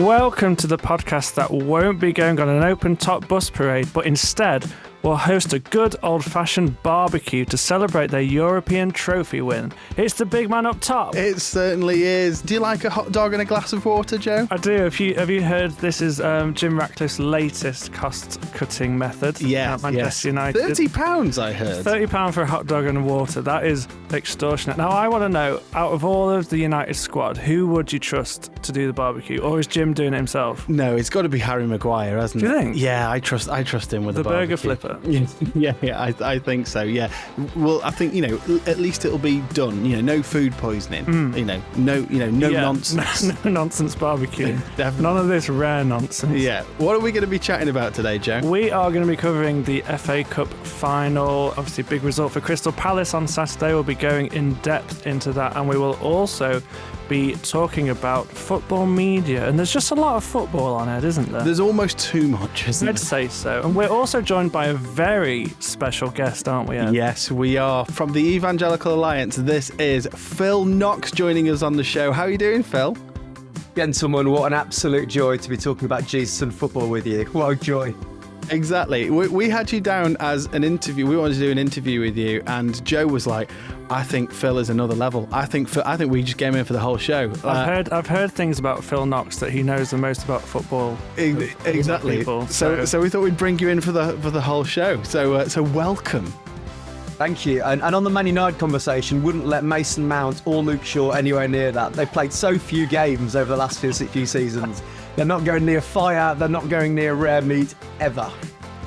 Welcome to the podcast that won't be going on an open-top bus parade, but instead will host a good old-fashioned barbecue to celebrate their European trophy win. It's the big man up top. It certainly is. Do you like a hot dog and a glass of water, Joe? I do. Have you heard this is Jim Ratcliffe's latest cost-cutting method? Yeah, at Manchester United. £30, I heard. £30 for a hot dog and water. That is extortionate. Now, I want to know, out of all of the United squad, who would you trust to do the barbecue? Or is Jim doing it himself? No, it's got to be Harry Maguire, hasn't it? Do you think? Yeah, I trust him with the the burger barbecue. flipper. Yeah, I think so. Yeah. Well, I think at least it'll be done. No food poisoning. No nonsense. No nonsense barbecue. Definitely. None of this rare nonsense. Yeah. What are we going to be chatting about today, Joe? We are going to be covering the FA Cup final. Obviously, big result for Crystal Palace on Saturday. We'll be going in depth into that, and we will also be talking about football media. And there's just a lot of football on it, isn't there? There's almost too much, isn't there? I'd say so. And we're also joined by a very special guest, aren't we, Ed? Yes, we are. From the Evangelical Alliance, this is Phil Knox joining us on the show. How are you doing, Phil? Gentlemen, what an absolute joy to be talking about Jesus and football with you. What a joy. Exactly. We had you down as an interview. We wanted to do an interview with you, and Joe was like, "I think Phil is another level. I think we just came in for the whole show." I've heard things about Phil Knox that he knows the most about football. Exactly. People, so we thought we'd bring you in for the whole show. So welcome. Thank you. And on the Man United conversation, wouldn't let Mason Mount or Luke Shaw anywhere near that. They've played so few games over the last few seasons. They're not going near fire. They're not going near rare meat ever.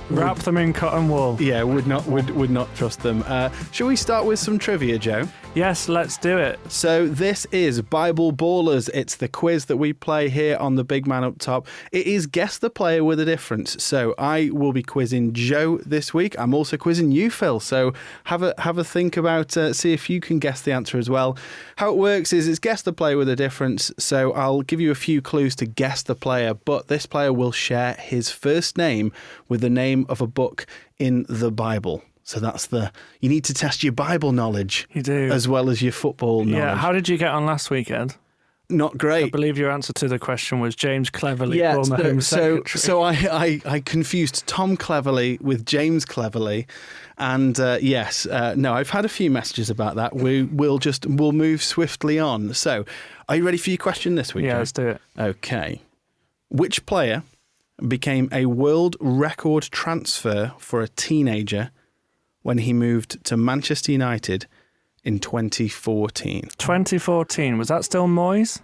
Wrap them in cotton wool. Yeah, would not trust them. Shall we start with some trivia, Joe? Yes, let's do it. So this is Bible Ballers. It's the quiz that we play here on the Big Man Up Top. It is Guess the Player with a Difference. So I will be quizzing Joe this week. I'm also quizzing you, Phil. So have a think about, see if you can guess the answer as well. How it works is it's Guess the Player with a Difference. So I'll give you a few clues to guess the player, but this player will share his first name with the name of a book in the Bible. So that's you need to test your Bible knowledge. You do. As well as your football knowledge. Yeah, how did you get on last weekend? Not great. I believe your answer to the question was James Cleverly, yeah, former Home Secretary. So I confused Tom Cleverly with James Cleverly. And no, I've had a few messages about that. We'll move swiftly on. So are you ready for your question this week? Yeah, Joe? let's do it. Okay. Which player became a world record transfer for a teenager when he moved to Manchester United in 2014? 2014, was that still Moyes?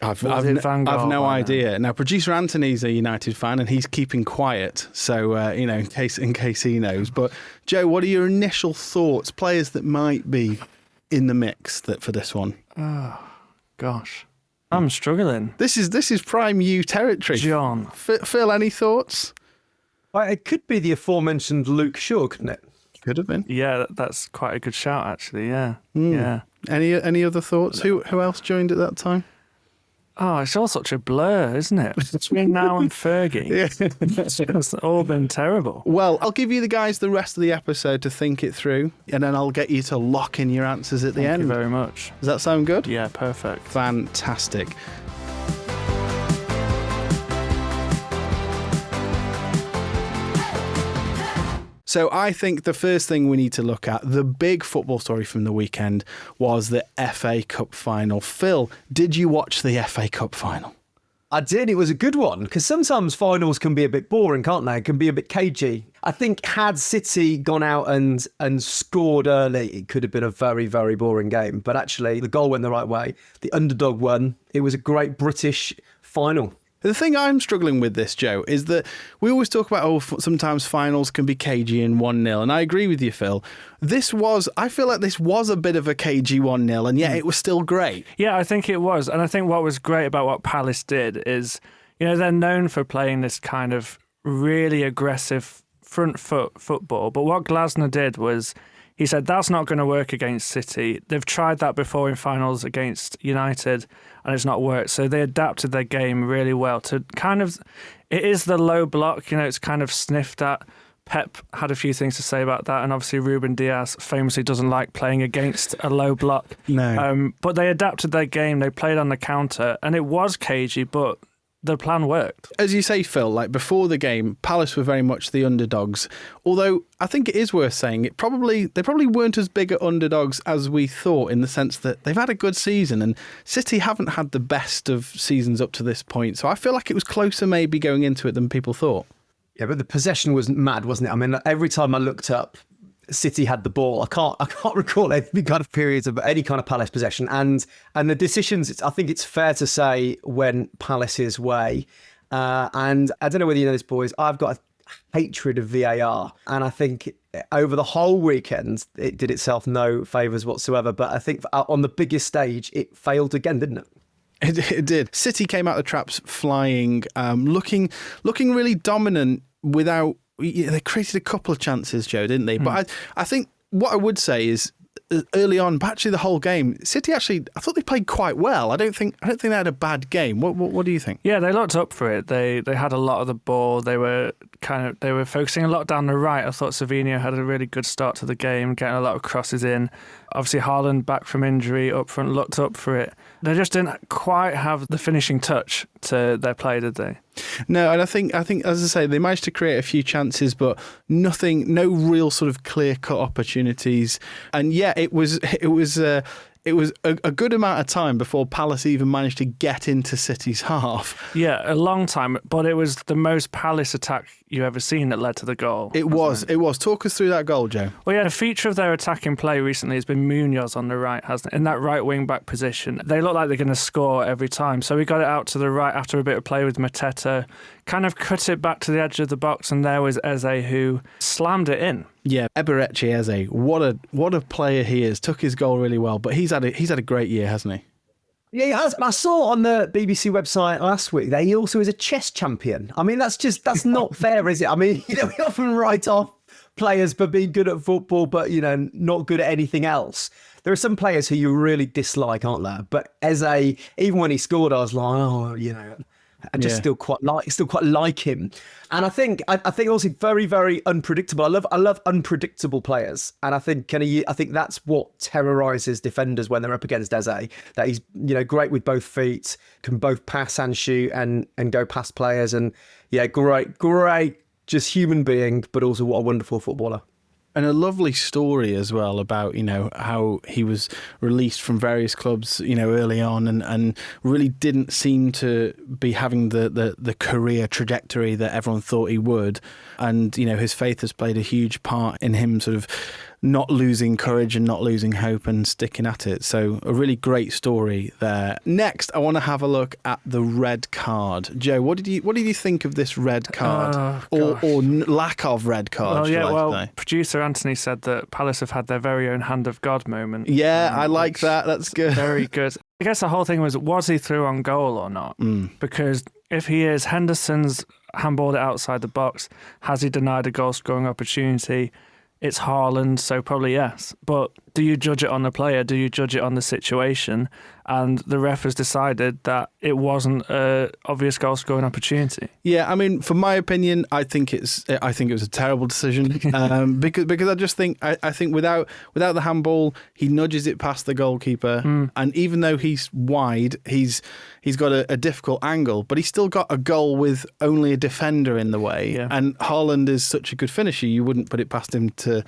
I've no idea. Now, producer Anthony's a United fan and he's keeping quiet, so in case he knows. But Joe, what are your initial thoughts? Players that might be in the mix for this one? Oh, gosh. I'm struggling. This is prime you territory. John. Phil, any thoughts? Well, it could be the aforementioned Luke Shaw, couldn't it? Could have been. Yeah, that's quite a good shout, actually. Yeah. Yeah. Any other thoughts? Who else joined at that time? Oh, it's all such a blur, isn't it? Between now and Fergie. Yeah. It's all been terrible. Well, I'll give you the guys the rest of the episode to think it through, and then I'll get you to lock in your answers at the end. Thank you very much. Does that sound good? Yeah, perfect. Fantastic. So I think the first thing we need to look at, the big football story from the weekend, was the FA Cup final. Phil, did you watch the FA Cup final? I did. It was a good one, because sometimes finals can be a bit boring, can't they? It can be a bit cagey. I think had City gone out and scored early, it could have been a very, very boring game. But actually, the goal went the right way. The underdog won. It was a great British final. The thing I'm struggling with this, Joe, is that we always talk about, sometimes finals can be cagey and 1-0. And I agree with you, Phil. I feel like this was a bit of a cagey 1-0, and yet it was still great. Yeah, I think it was. And I think what was great about what Palace did is, they're known for playing this kind of really aggressive front foot football. But what Glasner did was, he said that's not going to work against City. They've tried that before in finals against United and it's not worked. So they adapted their game really well to it is the low block, it's kind of sniffed at. Pep had a few things to say about that, and obviously Ruben Dias famously doesn't like playing against a low block. No. But they adapted their game, they played on the counter, and it was cagey, but the plan worked. As you say, Phil, like before the game, Palace were very much the underdogs. Although I think it is worth saying they probably weren't as big at underdogs as we thought, in the sense that they've had a good season and City haven't had the best of seasons up to this point. So I feel like it was closer maybe going into it than people thought. Yeah, but the possession was mad, wasn't it? I mean, every time I looked up, City had the ball. I can't recall any kind of periods of any kind of Palace possession, and the decisions. I think it's fair to say when Palace's way, and I don't know whether you know this, boys. I've got a hatred of VAR, and I think over the whole weekend it did itself no favours whatsoever. But I think on the biggest stage it failed again, didn't it? It did. City came out of the traps flying, looking really dominant without. They created a couple of chances, Joe, didn't they? But I think what I would say is early on, but actually the whole game, City actually, I thought they played quite well. I don't think they had a bad game. What do you think? Yeah, they looked up for it. They had a lot of the ball. They were focusing a lot down the right. I thought Savinho had a really good start to the game, getting a lot of crosses in. Obviously, Haaland back from injury up front looked up for it. They just didn't quite have the finishing touch to their play, did they? No, and I think as I say, they managed to create a few chances, but no real sort of clear-cut opportunities. And yeah, it was a good amount of time before Palace even managed to get into City's half. Yeah, a long time, but it was the most Palace attack you ever seen that led to the goal. It was. Talk us through that goal, Joe. Well, yeah, a feature of their attacking play recently has been Munoz on the right, hasn't it? In that right wing-back position. They look like they're going to score every time. So we got it out to the right after a bit of play with Mateta, kind of cut it back to the edge of the box, and there was Eze who slammed it in. Yeah, Eberechi Eze, what a player he is. Took his goal really well, but he's had a great year, hasn't he? Yeah, he has. I saw on the BBC website last week that he also is a chess champion. I mean, that's not fair, is it? I mean, we often write off players for being good at football, but not good at anything else. There are some players who you really dislike, aren't there? But Eze, even when he scored, I was like, I just still quite like him. And I think also very, very unpredictable. I love unpredictable players, and I think that's what terrorizes defenders when they're up against Eze. That he's great with both feet, can both pass and shoot and go past players, and great, just human being, but also what a wonderful footballer. And a lovely story as well about, how he was released from various clubs, early on and really didn't seem to be having the career trajectory that everyone thought he would. And, his faith has played a huge part in him sort of not losing courage and not losing hope and sticking at it. So a really great story there. Next, I want to have a look at the red card. Joe, what did you think of this red card or lack of red card? Producer Anthony said that Palace have had their very own hand of God moment. Yeah, I like that. That's good. Very good. I guess the whole thing was he through on goal or not? Because if he is, Henderson's handballed it outside the box. Has he denied a goal scoring opportunity? It's Haaland, so probably yes. But do you judge it on the player? Do you judge it on the situation? And the ref has decided that it wasn't an obvious goal scoring opportunity. Yeah, I mean, for my opinion, I think it was a terrible decision because I just think I think without the handball, he nudges it past the goalkeeper, and even though he's wide, he's got a difficult angle, but he's still got a goal with only a defender in the way. Yeah. And Haaland is such a good finisher, you wouldn't put it past him to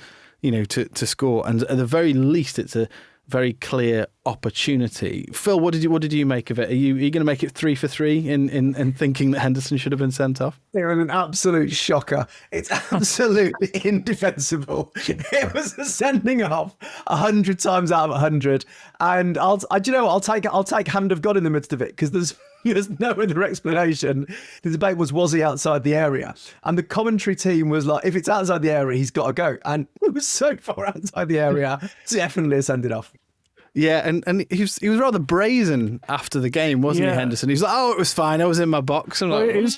score. And at the very least, it's a very clear opportunity. Phil, what did you make of it? Are you going to make it 3 for 3 in thinking that Henderson should have been sent off? They're an absolute shocker. It's absolutely indefensible. It was a sending off 100 times out of 100. And I'll take hand of God in the midst of it, because there's no other explanation. The debate was he outside the area? And the commentary team was like, if it's outside the area, he's got to go. And it was so far outside the area, definitely a send it off. Yeah, and he was rather brazen after the game, wasn't he, Henderson? He was like, "Oh, it was fine. I was in my box." And he was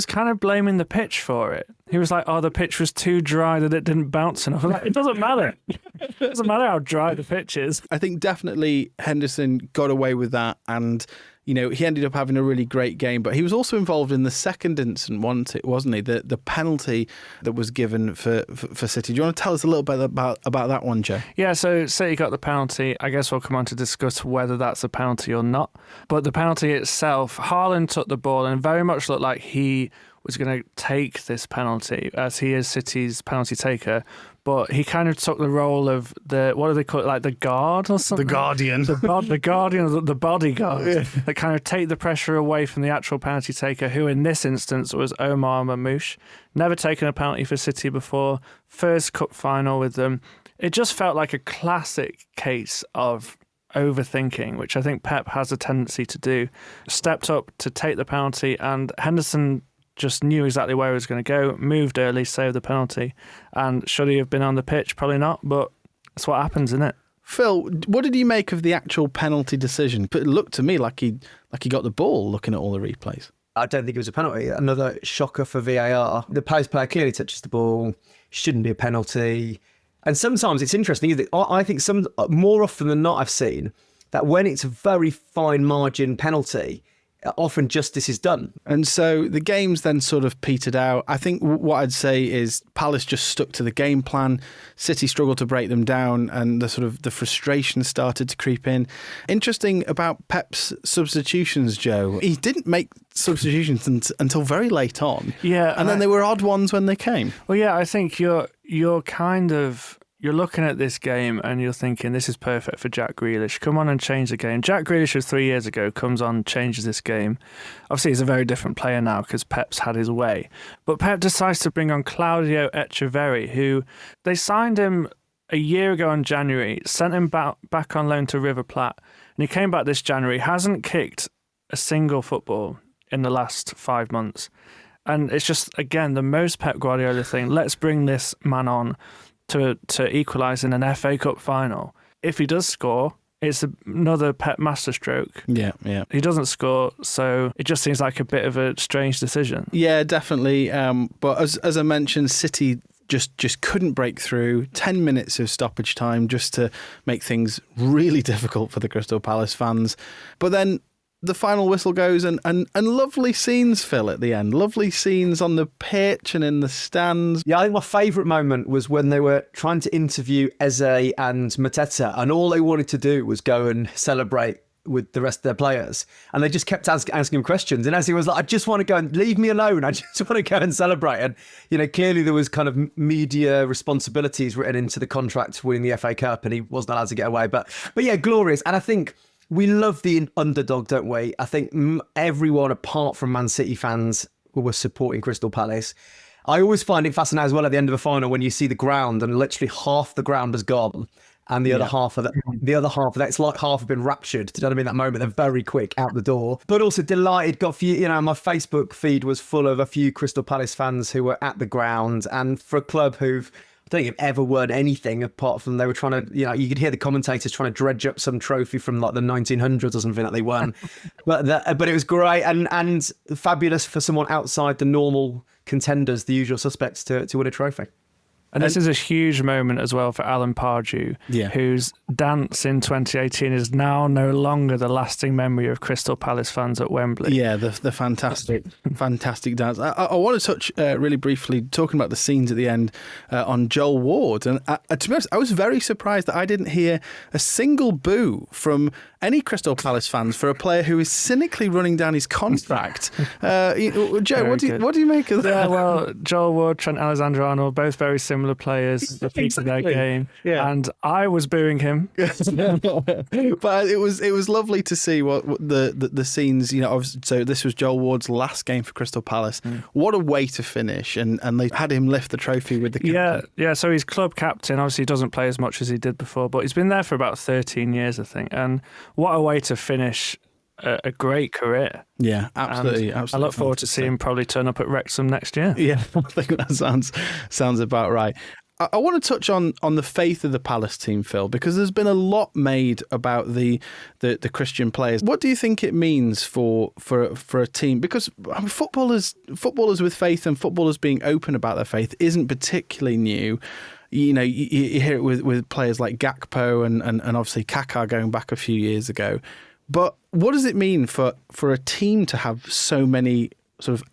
kind of blaming the pitch for it. He was like, "Oh, the pitch was too dry that it didn't bounce enough." I'm like, it doesn't matter. It doesn't matter how dry the pitch is. I think definitely Henderson got away with that, and he ended up having a really great game, but he was also involved in the second incident, wasn't he? The penalty that was given for City. Do you want to tell us a little bit about that one, Joe? Yeah, so City got the penalty. I guess we'll come on to discuss whether that's a penalty or not. But the penalty itself, Haaland took the ball and very much looked like he was going to take this penalty, as he is City's penalty taker. But he kind of took the role of what do they call it, like the guard or something? The guardian. The guardian, the bodyguard, that kind of take the pressure away from the actual penalty taker, who in this instance was Omar Mamouche. Never taken a penalty for City before, first cup final with them. It just felt like a classic case of overthinking, which I think Pep has a tendency to do. Stepped up to take the penalty, and Henderson just knew exactly where he was going to go, moved early, saved the penalty. And should he have been on the pitch? Probably not, but that's what happens, isn't it? Phil, what did you make of the actual penalty decision? It looked to me like he got the ball looking at all the replays. I don't think it was a penalty. Another shocker for VAR. The post player clearly touches the ball, shouldn't be a penalty. And sometimes it's interesting. I think more often than not I've seen that when it's a very fine margin penalty, often justice is done. And so the game's then sort of petered out. I think what I'd say is Palace just stuck to the game plan. City struggled to break them down, and the frustration started to creep in. Interesting about Pep's substitutions, Joe. He didn't make substitutions until very late on. Yeah. And then they were odd ones when they came. Well, yeah, I think you're looking at this game and you're thinking, this is perfect for Jack Grealish. Come on and change the game. Jack Grealish of 3 years ago comes on, changes this game. Obviously, he's a very different player now because Pep's had his way. But Pep decides to bring on Claudio Echeverri, who they signed him a year ago in January, sent him back on loan to River Plate, and he came back this January, hasn't kicked a single football in the last 5 months. And it's just, again, the most Pep Guardiola thing. Let's bring this man on to equalise in an FA Cup final. If he does score, it's another Pep masterstroke. Yeah. He doesn't score, so it just seems like a bit of a strange decision. Yeah, definitely. But as I mentioned, City just couldn't break through. 10 minutes of stoppage time just to make things really difficult for the Crystal Palace fans. But then the final whistle goes and lovely scenes, Phil, at the end. Lovely scenes on the pitch and in the stands. Yeah, I think my favourite moment was when they were trying to interview Eze and Mateta, and all they wanted to do was go and celebrate with the rest of their players. And they just kept asking him questions. And Eze was like, I just want to go and leave me alone. I just want to go and celebrate. And, clearly there was kind of media responsibilities written into the contract winning the FA Cup, and he wasn't allowed to get away. But yeah, glorious. And I think we love the underdog, don't we? I think everyone apart from Man City fans who were supporting Crystal Palace. I always find it fascinating as well at the end of a final when you see the ground and literally half the ground has gone and the other half of that, it's like half have been raptured. Do you know what I mean? That moment, they're very quick out the door. But also delighted, got a few, my Facebook feed was full of a few Crystal Palace fans who were at the ground, and for a club who've, I don't think have ever won anything apart from they were trying to, you could hear the commentators trying to dredge up some trophy from like the 1900s or something that they won. but it was great and fabulous for someone outside the normal contenders, the usual suspects, to win a trophy. And this is a huge moment as well for Alan Pardew, whose dance in 2018 is now no longer the lasting memory of Crystal Palace fans at Wembley. Yeah, the fantastic dance. I want to touch really briefly, talking about the scenes at the end, on Joel Ward. And to be honest, I was very surprised that I didn't hear a single boo from any Crystal Palace fans for a player who is cynically running down his contract. Joe, what do you make of that? Yeah, well, Joel Ward, Trent Alexander-Arnold, both very similar players, the peak of their game. Yeah. And I was booing him. But it was lovely to see what the scenes, so this was Joel Ward's last game for Crystal Palace. What a way to finish, and they had him lift the trophy with the captain. Yeah, so he's club captain. Obviously he doesn't play as much as he did before, but he's been there for about 13 years, I think. And what a way to finish a great career. Yeah, absolutely. I look forward to seeing him probably turn up at Wrexham next year. Yeah, I think that sounds about right. I want to touch on the faith of the Palace team, Phil, because there's been a lot made about the Christian players. What do you think it means for a team? Because footballers with faith and footballers being open about their faith isn't particularly new. You hear it with players like Gakpo and obviously Kaká going back a few years ago. But what does it mean for a team to have so many sort of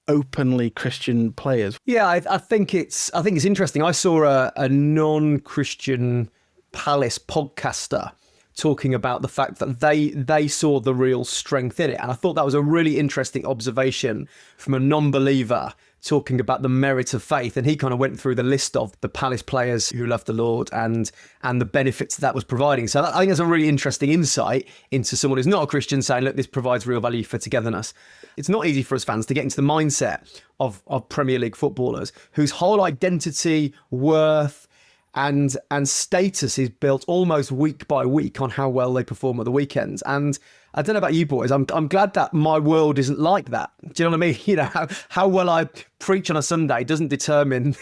openly Christian players? Yeah, I think it's interesting. I saw a non-Christian Palace podcaster talking about the fact that they saw the real strength in it, and I thought that was a really interesting observation from a non-believer talking about the merit of faith. And he kind of went through the list of the Palace players who loved the Lord and the benefits that was providing. So I think that's a really interesting insight into someone who's not a Christian saying, look, this provides real value for togetherness. It's not easy for us fans to get into the mindset of Premier League footballers whose whole identity, worth and status is built almost week by week on how well they perform at the weekends. And I don't know about you boys, I'm glad that my world isn't like that. Do you know what I mean? You know, how well I preach on a Sunday doesn't determine,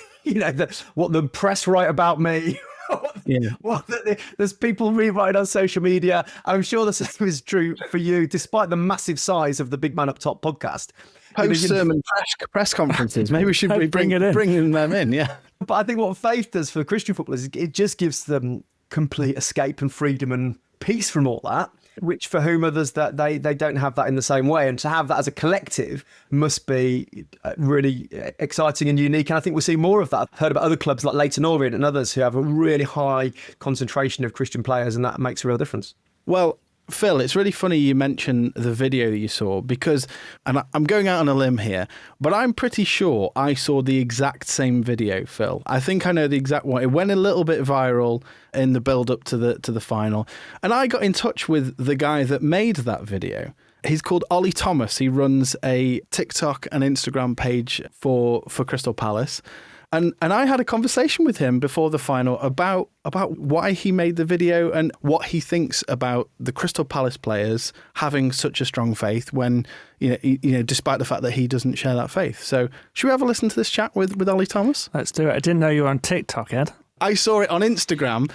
what the press write about me. Yeah. There's people rewriting on social media. I'm sure the same is true for you, despite the massive size of the Big Man Up Top podcast. Post-sermon press conferences. Maybe we should be bringing them in, yeah. But I think what faith does for Christian footballers is it just gives them complete escape and freedom and peace from all that, which for whom others that they don't have that in the same way. And to have that as a collective must be really exciting and unique. And I think we'll see more of that. I've heard about other clubs like Leyton Orient and others who have a really high concentration of Christian players, and that makes a real difference. Well, Phil, it's really funny you mention the video that you saw because, and I'm going out on a limb here, but I'm pretty sure I saw the exact same video, Phil. I think I know the exact one. It went a little bit viral in the build up to the final. And I got in touch with the guy that made that video. He's called Ollie Thomas. He runs a TikTok and Instagram page for Crystal Palace. And I had a conversation with him before the final about why he made the video and what he thinks about the Crystal Palace players having such a strong faith when, despite the fact that he doesn't share that faith. So should we have a listen to this chat with Ollie Thomas? Let's do it. I didn't know you were on TikTok, Ed. I saw it on Instagram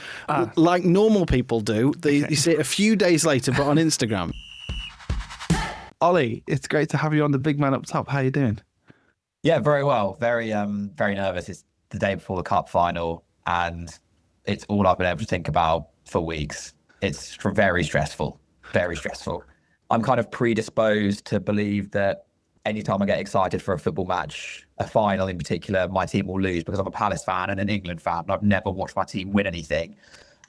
like normal people do. You see it a few days later, but on Instagram. Ollie, it's great to have you on the Big Man Up Top. How are you doing? Yeah, very well. Very nervous. It's the day before the cup final, and it's all I've been able to think about for weeks. It's very stressful. Very stressful. I'm kind of predisposed to believe that anytime I get excited for a football match, a final in particular, my team will lose because I'm a Palace fan and an England fan, and I've never watched my team win anything.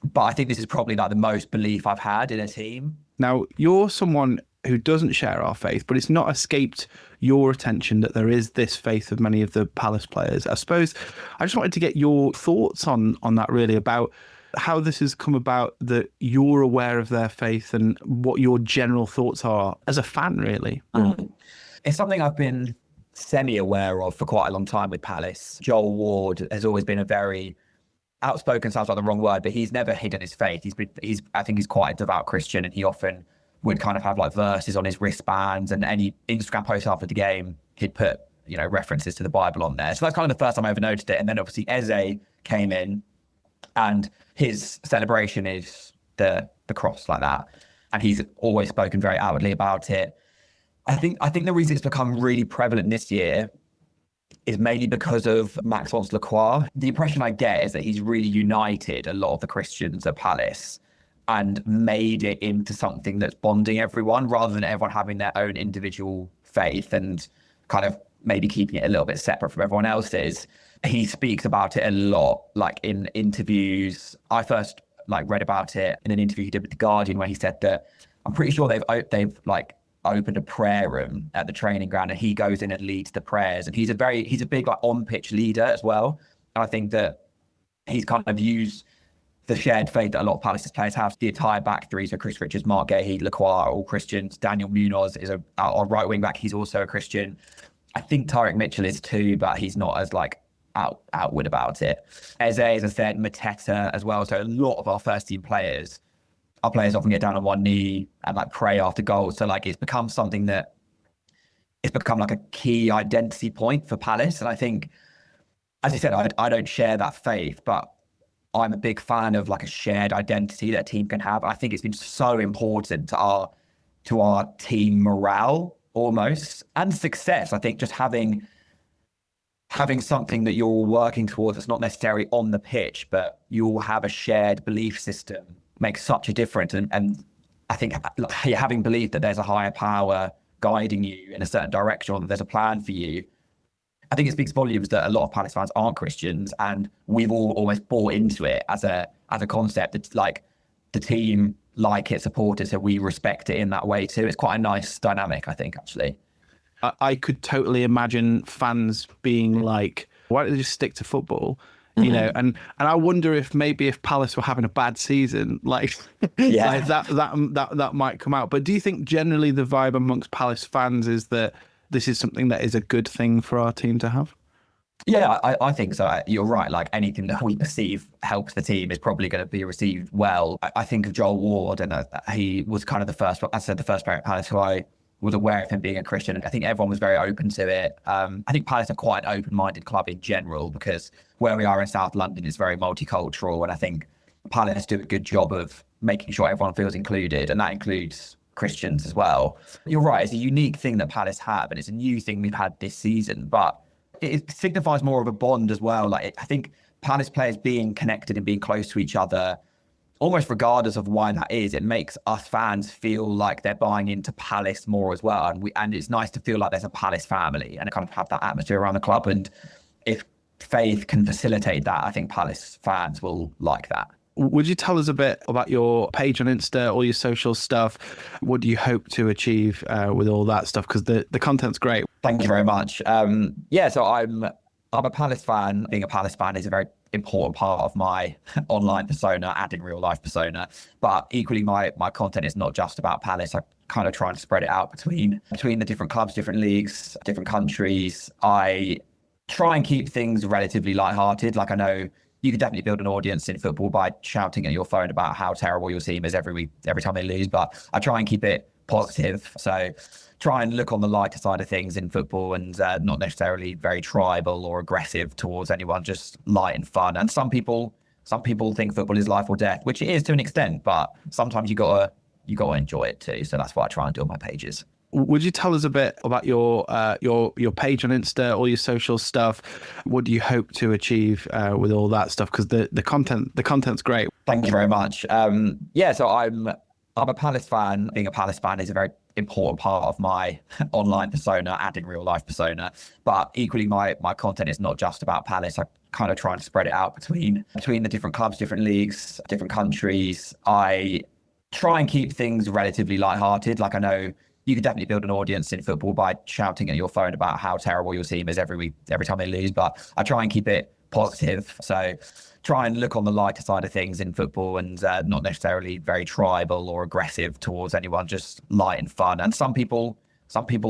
But I think this is probably like the most belief I've had in a team. Now, you're someone who doesn't share our faith, but it's not escaped your attention that there is this faith of many of the Palace players. I suppose I just wanted to get your thoughts on that, really, about how this has come about, that you're aware of their faith and what your general thoughts are as a fan, really. It's something I've been semi-aware of for quite a long time with Palace. Joel Ward has always been a very outspoken, sounds like the wrong word, but he's never hidden his faith. I think he's quite a devout Christian, and he often would kind of have like verses on his wristbands, and any Instagram post after the game, he'd put, references to the Bible on there. So that's kind of the first time I ever noticed it. And then obviously Eze came in, and his celebration is the cross like that. And he's always spoken very outwardly about it. I think the reason it's become really prevalent this year is mainly because of Maxence Lacroix. The impression I get is that he's really united a lot of the Christians at Palace and made it into something that's bonding everyone rather than everyone having their own individual faith and kind of maybe keeping it a little bit separate from everyone else's. He speaks about it a lot, like in interviews. I first read about it in an interview he did with The Guardian, where he said that I'm pretty sure they've opened a prayer room at the training ground, and he goes in and leads the prayers. And he's a big on-pitch leader as well. And I think that he's kind of used the shared faith that a lot of Palace's players have. The entire back three, so Chris Richards, Mark Gahey, Lacroix are all Christians. Daniel Munoz is our right wing back. He's also a Christian. I think Tyrick Mitchell is too, but he's not as outward about it. Eze, as I said, Mateta as well. So a lot of our first team players, our players often get down on one knee and pray after goals. So it's become something that it's become a key identity point for Palace. And I think, as I said, I don't share that faith, but I'm a big fan of a shared identity that a team can have. I think it's been so important to our team morale almost, and success. I think just having something that you're all working towards that's not necessarily on the pitch, but you all have a shared belief system makes such a difference. And I think having believed that there's a higher power guiding you in a certain direction, or that there's a plan for you, I think it speaks volumes that a lot of Palace fans aren't Christians, and we've all almost bought into it as a concept. It's like the team like it, support it, so we respect it in that way too. It's quite a nice dynamic, I think, actually. I could totally imagine fans being like, why don't they just stick to football? You know, and I wonder if maybe if Palace were having a bad season, like, like that might come out. But do you think generally the vibe amongst Palace fans is that this is something that is a good thing for our team to have? Yeah, I think so. You're right. Like, anything that we perceive helps the team is probably going to be received well. I think of Joel Ward, and he was kind of the first player at Palace who I was aware of him being a Christian. I think everyone was very open to it. I think Palace are quite an open-minded club in general, because where we are in South London is very multicultural, and I think Palace do a good job of making sure everyone feels included, and that includes Christians as well. You're right, it's a unique thing that Palace have, and it's a new thing we've had this season, but it signifies more of a bond as well. Like, I think Palace players being connected and being close to each other, almost regardless of why that is, it makes us fans feel like they're buying into Palace more as well. And it's nice to feel like there's a Palace family and kind of have that atmosphere around the club. And if faith can facilitate that, I think Palace fans will like that. Would you tell us a bit about your page on Insta, all your social stuff? What do you hope to achieve with all that stuff? Because the content's great. Thank you very much. So I'm a Palace fan. Being a Palace fan is a very important part of my online persona and in real life persona. But equally, my content is not just about Palace. I kind of try and spread it out between the different clubs, different leagues, different countries. I try and keep things relatively lighthearted. Like, I know you can definitely build an audience in football by shouting at your phone about how terrible your team is every time they lose, but I try and keep it positive. So try and look on the lighter side of things in football, and not necessarily very tribal or aggressive towards anyone, just light and fun. And some people think football is life or death, which it is to an extent, but sometimes you gotta enjoy it too. So that's what I try and do on my pages. Would you tell us a bit about your page on Insta, all your social stuff? What do you hope to achieve with all that stuff? Because the content's great. Thank you very much. So I'm a Palace fan. Being a Palace fan is a very important part of my online persona and in real life persona. But equally, my content is not just about Palace. I kind of try and spread it out between the different clubs, different leagues, different countries. I try and keep things relatively lighthearted. Like, I know you can definitely build an audience in football by shouting at your phone about how terrible your team is every time they lose, but I try and keep it positive. So try and look on the lighter side of things in football, and not necessarily very tribal or aggressive towards anyone, just light and fun. And some people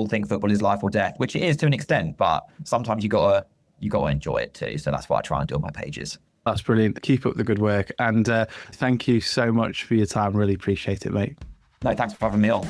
think football is life or death, which it is to an extent, but sometimes you gotta enjoy it too. So that's what I try and do on my pages. That's brilliant. Keep up the good work, and thank you so much for your time. Really appreciate it, mate. No, thanks for having me on.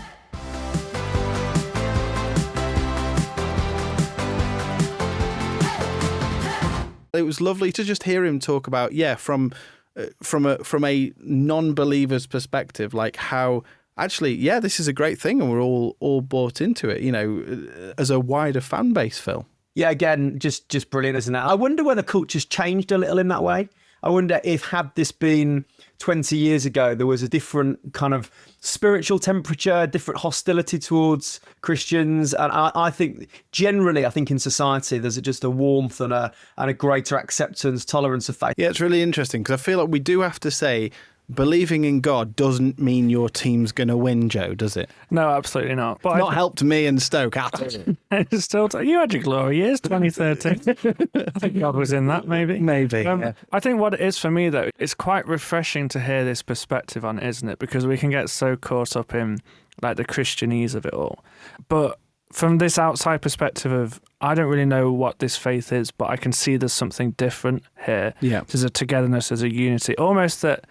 It was lovely to just hear him talk about, from a non-believer's perspective, like how actually, this is a great thing, and we're all bought into it, as a wider fan base, Phil. Yeah, again, just brilliant, isn't it? I wonder whether culture's changed a little in that way. I wonder if, had this been 20 years ago, there was a different kind of spiritual temperature, different hostility towards Christians. And I think generally, in society, there's just a warmth and a greater acceptance, tolerance of faith. Yeah, it's really interesting, because I feel like we do have to say, believing in God doesn't mean your team's going to win, Joe, does it? No, absolutely not. But it's not helped me and Stoke at all. It's still you had your glory years, 2013. I think God was in that, maybe. Maybe. Yeah. I think what it is for me, though, it's quite refreshing to hear this perspective on it, isn't it? Because we can get so caught up in like the Christianese of it all. But from this outside perspective of, I don't really know what this faith is, but I can see there's something different here. Yeah. There's a togetherness, there's a unity. Almost that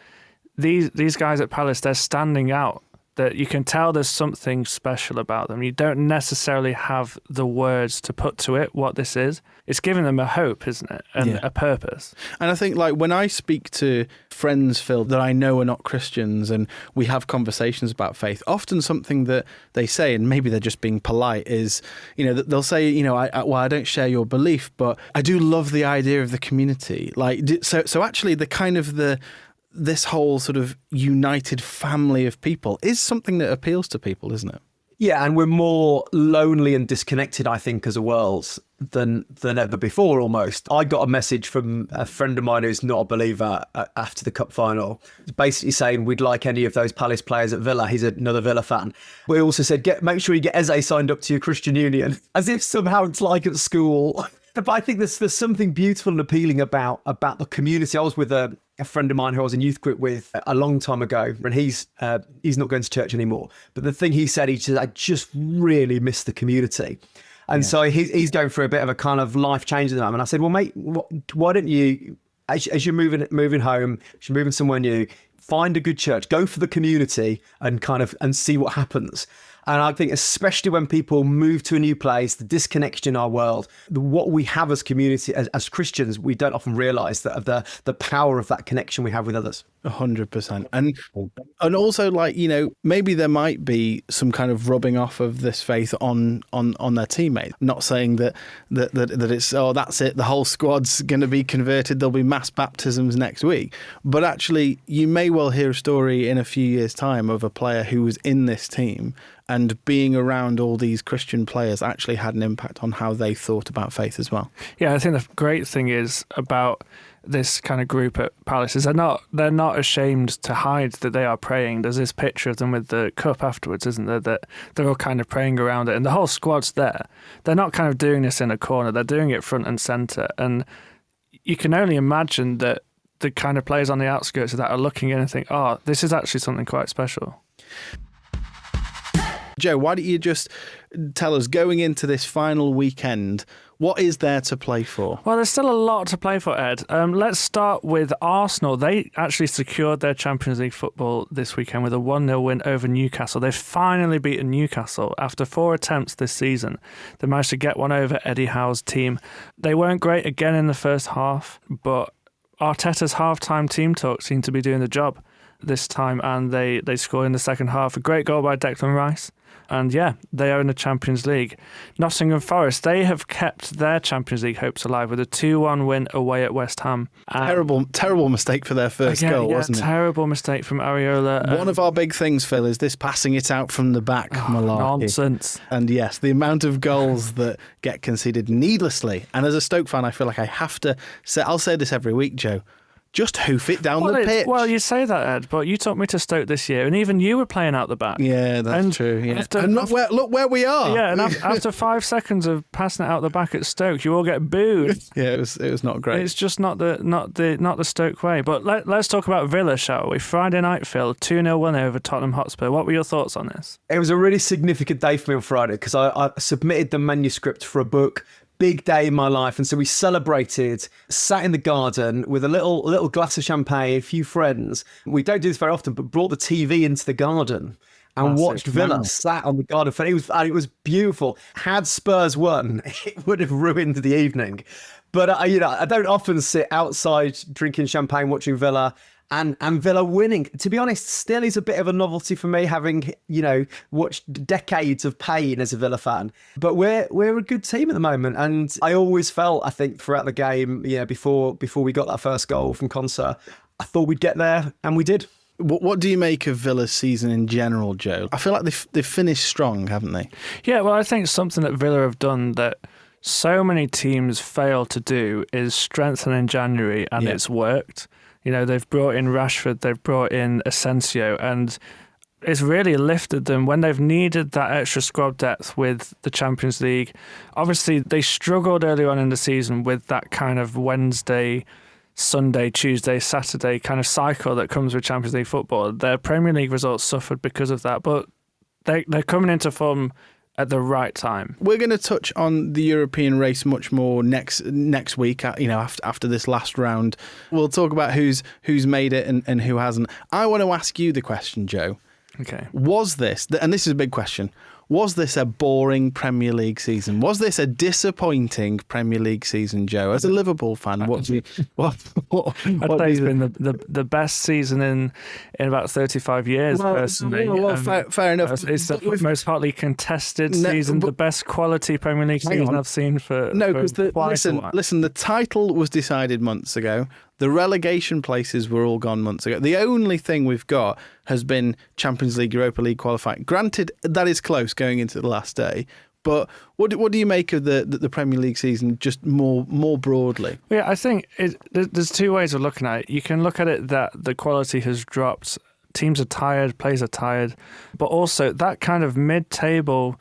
these guys at Palace, they're standing out, that you can tell there's something special about them. You don't necessarily have the words to put to it what this is. It's giving them a hope, isn't it? And a purpose. And I think, like, when I speak to friends, Phil, that I know are not Christians, and we have conversations about faith, often something that they say, and maybe they're just being polite, is, they'll say, I don't share your belief, but I do love the idea of the community. Like, so actually the kind of this whole sort of united family of people is something that appeals to people, isn't it? Yeah, and we're more lonely and disconnected, I think, as a world than ever before, almost. I got a message from a friend of mine who's not a believer after the cup final, basically saying we'd like any of those Palace players at Villa. He's another Villa fan. We also said, make sure you get Eze signed up to your Christian Union, as if somehow it's like at school. But I think there's something beautiful and appealing about the community. I was with a friend of mine who I was in youth group with a long time ago, and he's not going to church anymore. But the thing he said, I just really miss the community. And so he's going through a bit of a kind of life change at the moment. I said, well, mate, why don't you, as you're moving home, as you're moving somewhere new, find a good church, go for the community and see what happens. And I think especially when people move to a new place, the disconnection in our world, what we have as community, as Christians, we don't often realise that of the power of that connection we have with others. 100%. And also, like, you know, maybe there might be some kind of rubbing off of this faith on their teammates. Not saying that it's, oh, that's it, the whole squad's going to be converted, there'll be mass baptisms next week. But actually, you may well hear a story in a few years' time of a player who was in this team, and being around all these Christian players actually had an impact on how they thought about faith as well. Yeah, I think the great thing is about this kind of group at Palace is they're not ashamed to hide that they are praying. There's this picture of them with the cup afterwards, isn't there? That they're all kind of praying around it, and the whole squad's there. They're not kind of doing this in a corner. They're doing it front and centre, and you can only imagine that the kind of players on the outskirts of that are looking in and think, oh, this is actually something quite special. Joe, why don't you just tell us, going into this final weekend, what is there to play for? Well, there's still a lot to play for, Ed. Let's start with Arsenal. They actually secured their Champions League football this weekend with a 1-0 win over Newcastle. They've finally beaten Newcastle after 4 attempts this season. They managed to get one over Eddie Howe's team. They weren't great again in the first half, but Arteta's half-time team talk seemed to be doing the job this time, and they scored in the second half. A great goal by Declan Rice. And yeah, they are in the Champions League. Nottingham Forest, they have kept their Champions League hopes alive with a 2-1 win away at West Ham. Terrible mistake for their first goal, wasn't it? Terrible mistake from Areola. One of our big things, Phil, is this passing it out from the back malarkey. Nonsense. And yes, the amount of goals that get conceded needlessly. And as a Stoke fan, I feel like I have to say, I'll say this every week, Joe, just hoof it down the pitch. Well, you say that, Ed, but you took me to Stoke this year, and even you were playing out the back. Yeah, that's true. Yeah. Look where we are. Yeah, and after 5 seconds of passing it out the back at Stoke, you all get booed. Yeah, it was not great. It's just not the Stoke way. But let's talk about Villa, shall we? Friday night, Phil, 2-0 win over Tottenham Hotspur. What were your thoughts on this? It was a really significant day for me on Friday because I submitted the manuscript for a book. Big day in my life, and so we celebrated, sat in the garden with a little glass of champagne, a few friends. We don't do this very often, but brought the TV into the garden and watched Villa sat on the garden. It was beautiful. Had Spurs won, it would have ruined the evening. But I don't often sit outside drinking champagne watching Villa. And Villa winning, to be honest, still is a bit of a novelty for me, having, watched decades of pain as a Villa fan. But we're a good team at the moment. And I always felt, I think, throughout the game, before we got that first goal from Konsa, I thought we'd get there, and we did. What do you make of Villa's season in general, Joe? I feel like they've finished strong, haven't they? Yeah, well, I think something that Villa have done that so many teams fail to do is strengthen in January, and it's worked. They've brought in Rashford, they've brought in Asensio, and it's really lifted them when they've needed that extra squad depth with the Champions League. Obviously, they struggled earlier on in the season with that kind of Wednesday, Sunday, Tuesday, Saturday kind of cycle that comes with Champions League football. Their Premier League results suffered because of that, but they're coming into form at the right time. We're going to touch on the European race much more next week. After this last round, we'll talk about who's made it and who hasn't. I want to ask you the question, Joe. Okay. Was this, and this is a big question, was this a boring Premier League season? Was this a disappointing Premier League season, Joe? As a Liverpool fan, I'd say it's been the best season in about 35 years, personally. Fair enough. It's the most hotly contested season, the best quality Premier League season I've seen for quite a while. Listen, the title was decided months ago. The relegation places were all gone months ago. The only thing we've got has been Champions League, Europa League qualifying. Granted, that is close going into the last day. But what do you make of the Premier League season just more broadly? Yeah, I think there's two ways of looking at it. You can look at it that the quality has dropped. Teams are tired, players are tired. But also that kind of mid-table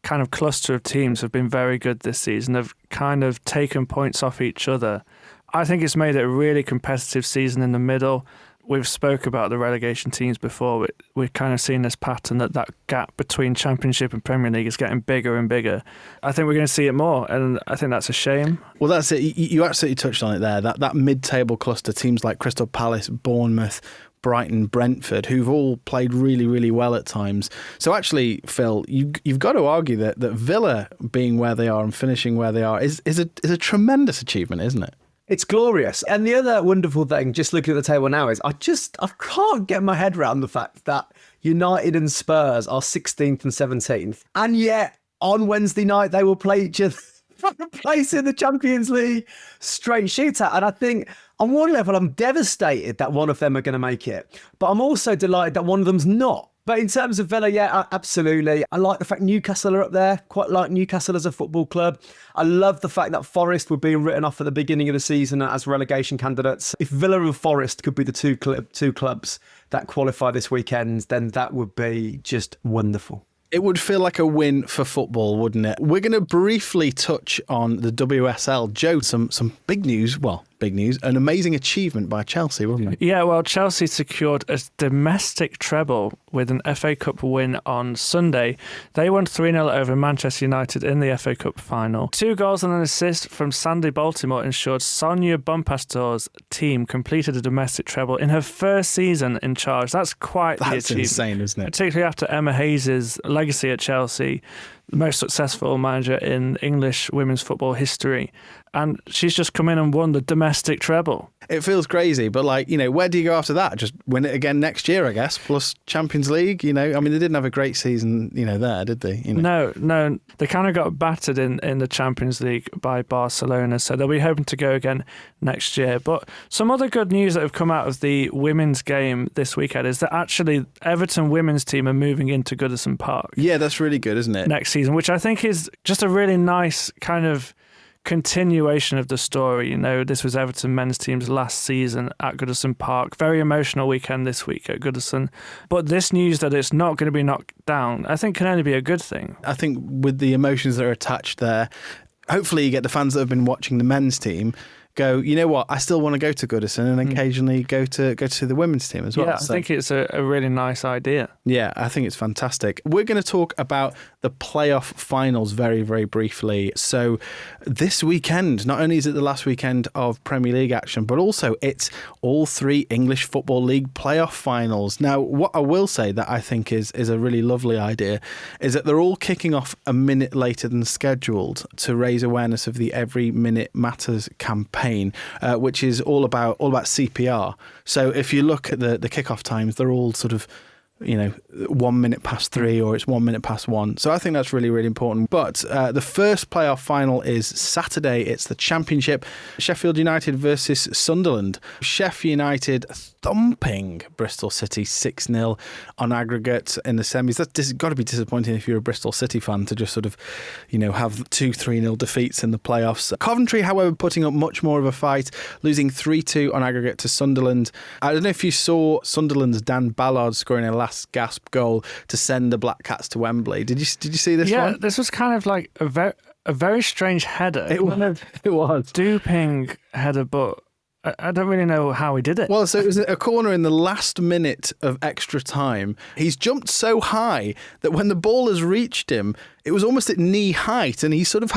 kind of cluster of teams have been very good this season. They've kind of taken points off each other. I think it's made it a really competitive season in the middle. We've spoke about the relegation teams before. We've kind of seen this pattern that gap between Championship and Premier League is getting bigger and bigger. I think we're going to see it more, and I think that's a shame. Well, that's it. You absolutely touched on it there. That mid-table cluster, teams like Crystal Palace, Bournemouth, Brighton, Brentford, who've all played really, really well at times. So actually, Phil, you've got to argue that Villa being where they are and finishing where they are is a tremendous achievement, isn't it? It's glorious. And the other wonderful thing, just looking at the table now, is I can't get my head around the fact that United and Spurs are 16th and 17th. And yet, on Wednesday night, they will play each other for a place in the Champions League straight shootout. And I think, on one level, I'm devastated that one of them are going to make it. But I'm also delighted that one of them's not. But in terms of Villa, yeah, absolutely. I like the fact Newcastle are up there. Quite like Newcastle as a football club. I love the fact that Forest were being written off at the beginning of the season as relegation candidates. If Villa and Forest could be the two clubs that qualify this weekend, then that would be just wonderful. It would feel like a win for football, wouldn't it? We're going to briefly touch on the WSL. Joe, some big news. Well, big news. An amazing achievement by Chelsea, wasn't it? Yeah, well, Chelsea secured a domestic treble with an FA Cup win on Sunday. They won 3-0 over Manchester United in the FA Cup final. 2 goals and an assist from Sandy Baltimore ensured Sonia Bonpastor's team completed a domestic treble in her first season in charge. That's quite the achievement. That's insane, isn't it? Particularly after Emma Hayes' legacy at Chelsea, the most successful manager in English women's football history. And she's just come in and won the domestic treble. It feels crazy, but where do you go after that? Just win it again next year, I guess, plus Champions League, I mean, they didn't have a great season, there, did they? No, they kind of got battered in the Champions League by Barcelona, so they'll be hoping to go again next year. But some other good news that have come out of the women's game this weekend is that actually Everton women's team are moving into Goodison Park. Yeah, that's really good, isn't it? Next season, which I think is just a really nice kind of continuation of the story. This was Everton men's team's last season at Goodison Park. Very emotional weekend this week at Goodison. But this news that it's not going to be knocked down, I think can only be a good thing. I think with the emotions that are attached there, hopefully you get the fans that have been watching the men's team go, you know what, I still want to go to Goodison and occasionally go to the women's team as well. Yeah, I think it's a really nice idea. Yeah, I think it's fantastic. We're going to talk about the playoff finals very, very briefly. So this weekend, not only is it the last weekend of Premier League action, but also it's all 3 English Football League playoff finals. Now, what I will say that I think is a really lovely idea is that they're all kicking off a minute later than scheduled to raise awareness of the Every Minute Matters campaign, which is all about CPR. So if you look at the kickoff times, they're all sort of 1 minute past 3 or it's 1 minute past 1. So I think that's really, really important. But the first playoff final is Saturday. It's the Championship. Sheffield United versus Sunderland. Sheffield United thumping Bristol City 6-0 on aggregate in the semis. That's got to be disappointing if you're a Bristol City fan to just sort of, have 2-3-0 defeats in the playoffs. Coventry, however, putting up much more of a fight, losing 3-2 on aggregate to Sunderland. I don't know if you saw Sunderland's Dan Ballard scoring a last gasp goal to send the Black Cats to Wembley. Did you see this one? Yeah, this was kind of like a very strange header. It was. Duping header, but I don't really know how he did it. Well, so it was a corner in the last minute of extra time. He's jumped so high that when the ball has reached him, it was almost at knee height, and he's just sort of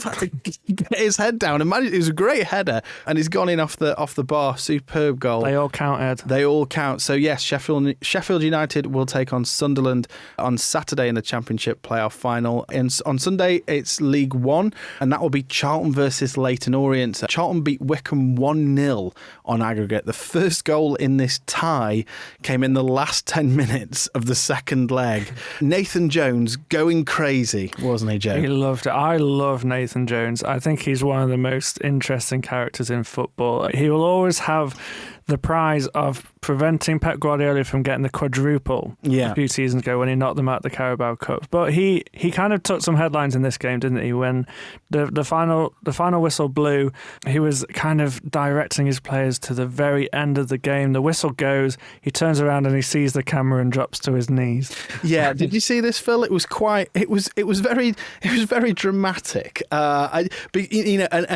had to get his head down. And it was a great header, and he's gone in off the bar. Superb goal. They all count, Ed. They all count. So yes, Sheffield United will take on Sunderland on Saturday in the Championship playoff final. And on Sunday, it's League One, and that will be Charlton versus Leyton Orient. Charlton beat Wycombe 1-0 on aggregate. The first goal in this tie came in the last 10 minutes of the second leg. Nathan Jones going crazy, wasn't he, Joe? He loved it. I love Nathan Jones. I think he's one of the most interesting characters in football. He will always have the prize of preventing Pep Guardiola from getting the quadruple a few seasons ago when he knocked them out the Carabao Cup. But he kind of took some headlines in this game, didn't he? When the final whistle blew, he was kind of directing his players to the very end of the game. The whistle goes, he turns around and he sees the camera and drops to his knees. Yeah, did you see this, Phil? It was very dramatic. And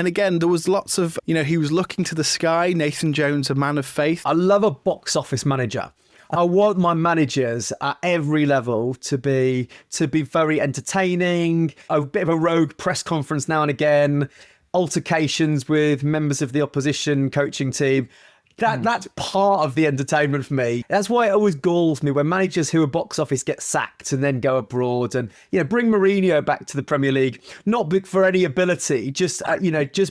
again, there was lots of, he was looking to the sky. Nathan Jones, a man of faith. I love a box office manager. I want my managers at every level to be very entertaining, a bit of a rogue press conference now and again, altercations with members of the opposition coaching team. That's part of the entertainment for me. That's why it always galls me when managers who are box office get sacked and then go abroad and, bring Mourinho back to the Premier League, not for any ability, just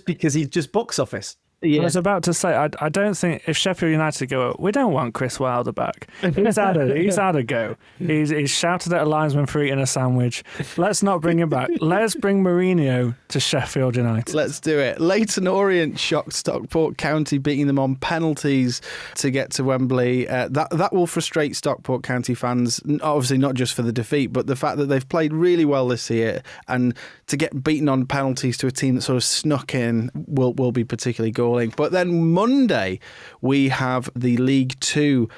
because he's just box office. Yeah. I was about to say, I don't think if Sheffield United go, we don't want Chris Wilder back. He's had a go. He's shouted at a linesman for eating a sandwich. Let's not bring him back. Let's bring Mourinho to Sheffield United. Let's do it. Leyton Orient shocked Stockport County, beating them on penalties to get to Wembley. That will frustrate Stockport County fans, obviously not just for the defeat, but the fact that they've played really well this year, and to get beaten on penalties to a team that sort of snuck in will be particularly galling. But then Monday, we have the League Two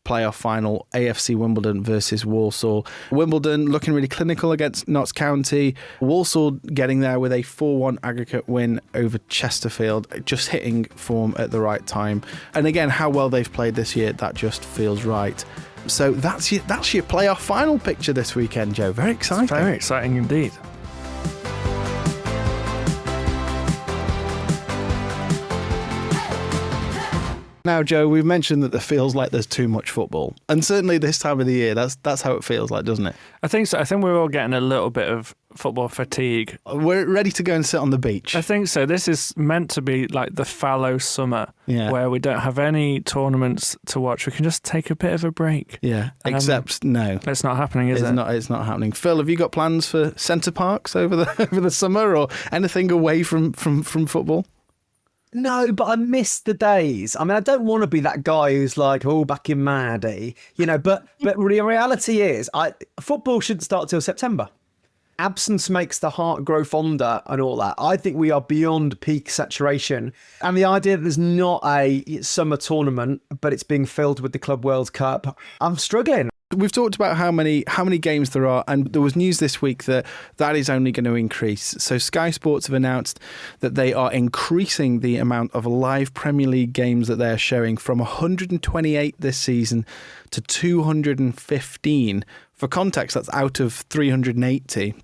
playoff final, AFC Wimbledon versus Walsall. Wimbledon looking really clinical against Notts County. Walsall getting there with a 4-1 aggregate win over Chesterfield, just hitting form at the right time. And again, how well they've played this year, that just feels right. So that's your playoff final picture this weekend, Joe. Very exciting. It's very exciting indeed. Now, Joe, we've mentioned that it feels like there's too much football. And certainly this time of the year, that's how it feels like, doesn't it? I think so. I think we're all getting a little bit of football fatigue. We're ready to go and sit on the beach. I think so. This is meant to be like the fallow summer, where we don't have any tournaments to watch. We can just take a bit of a break. Yeah, except no. It's not happening, is it? It's not happening. Phil, have you got plans for Centre Parks over the summer, or anything away from football? No, but I miss the days. I mean, I don't want to be that guy who's like, back in Maddie, but the reality is, football shouldn't start till September. Absence makes the heart grow fonder and all that. I think we are beyond peak saturation. And the idea that there's not a summer tournament, but it's being filled with the Club World Cup, I'm struggling. We've talked about how many games there are, and there was news this week that is only going to increase. So Sky Sports have announced that they are increasing the amount of live Premier League games that they're showing from 128 this season to 215. For context, that's out of 380.